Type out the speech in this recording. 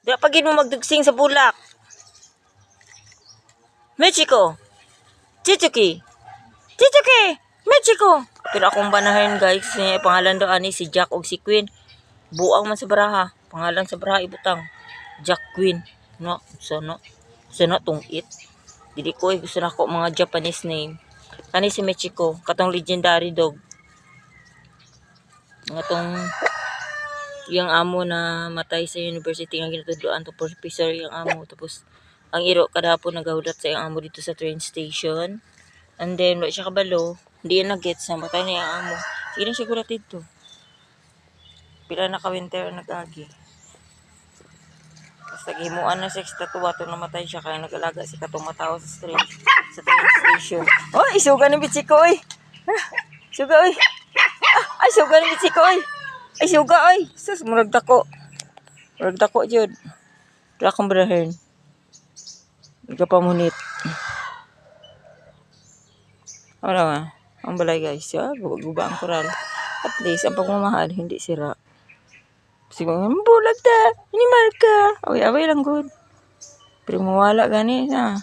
Di pagin mo magdugsing sa bulak. Mexico. Chichuki. Chichuki. Mexico. Pero akong banahin guys, pangalan do ani si Jack og si Queen. Buang man sa baraha. Pangalan sa baraha ibutang. Jack Queen. No, so tong it. Dili ko gusto na ko mga Japanese name. Kani si Mexico, katong legendary dog. Nga tong yung amo na matay sa university nga ginatudloan to professor yung amo, tapos ang iro kadapon nagahudat sa yung amo dito sa train station, and then wala siya kabalo, hindi yan nag-gets na matay na yung amo. Sige na siya gulat dito, pila na ka-winter nag-agi, tapos naghimuan na siya sa tatuwa to namatay siya kaya nag-alaga si katong matawa sa train station. Oh, isuga ni Bichiko oy. Suga oy. Ay suga ni Bichiko oy. Ay suga oy. Sus murag dako. Murag dako jud. Dra kong brahen. Nagpamunit. Wala nga. Ang balay guys. Guba ang koral. At least ang pagmamahal hindi sira. Siguro bulag ta. Animal ka. Away-away lang good. Pero mawala gani na.